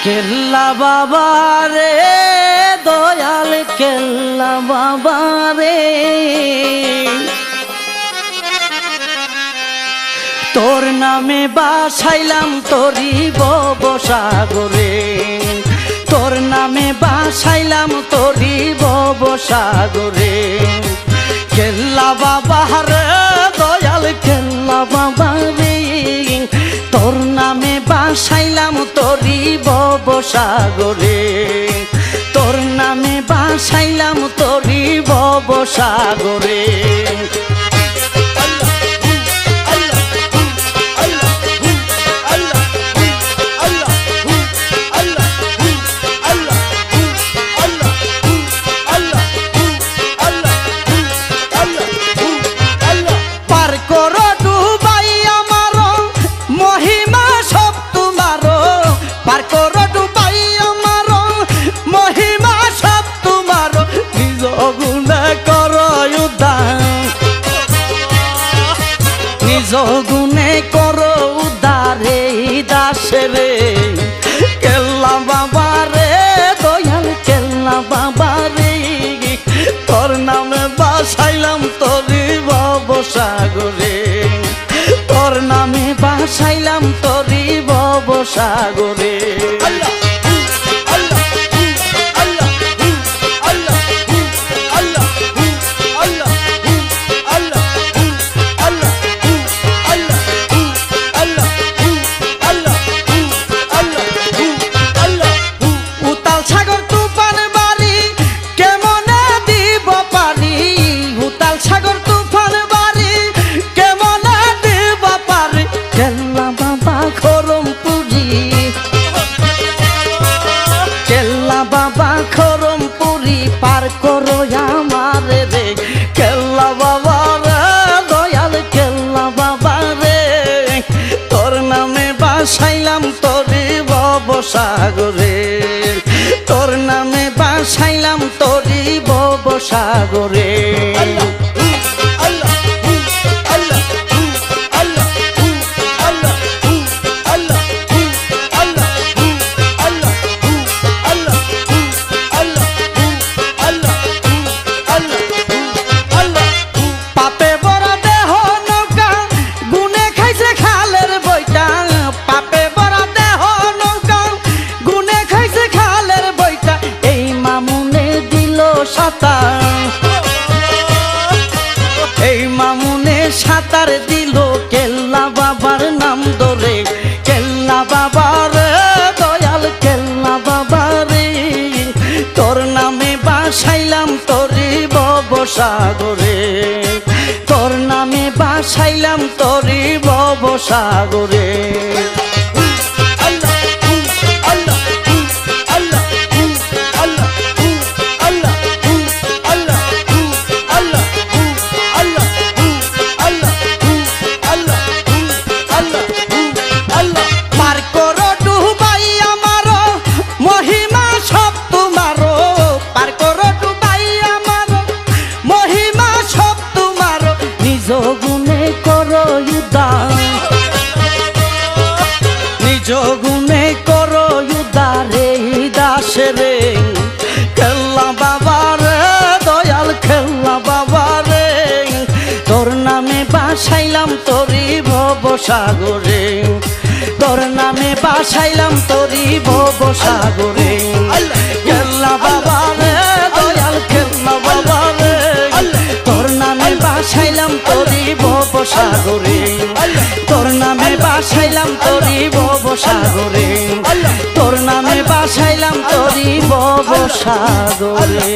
কেল্লা বাবা রে দয়াল কেল্লা বাবা রে, তোর নামে বাসাইলাম তরি ভবসাগরে, তোর নামে বাসাইলাম তরি ভবসাগরে। কেল্লা বাবা রে দয়াল কেল্লা বাবা রে, তোর নামে বাসাইলাম তরি ভবসাগরে, তোর নামে বাসাইলাম তরি ভবসাগরে। গুনে করো উদ্ধারে দাসরে, কেল্লা বাবা রে দয়াল কেল্লা বাবা রে, তোর নামে বাসাইলাম তরি ভবসাগরে, তোর নামে বাসাইলাম তরি ভবসাগরে। বাবা খরমপুরি পার করো আমার রে, কেল্লা বাবা রে দয়াল কেল্লা বাবা রে, তোর নামে বাসাইলাম তরি ভবসাগরে, তোর নামে বাসাইলাম তরি ভবসাগরে। এই মামুনে সাঁতার দিল কেল্লা বাবার নাম ধরে, কেল্লা বাবা রে দয়াল কেল্লা বাবা রে, তোর নামে বাসাইলাম তরি ভবসাগরে, তোর নামে বাসাইলাম তরি ভবসাগরে। নিজ গুনে করো উদ্ধারে দাসরে, কেল্লা বাবা রে দয়াল কেল্লা বাবা রে, তোর নামে বাসাইলাম তরি ভবসাগরে, তোর নামে বাসাইলাম তরি ভবসাগরে। কেল্লা বাবা রে দয়াল কেল্লা বাবা রে, তোর নামে বাসাইলাম তরি ভবসাগরে, তোর নামে বাসাইলাম তরি ভবসাগরে, তোর নামে বাসাইলাম তরি ভবসাগরে।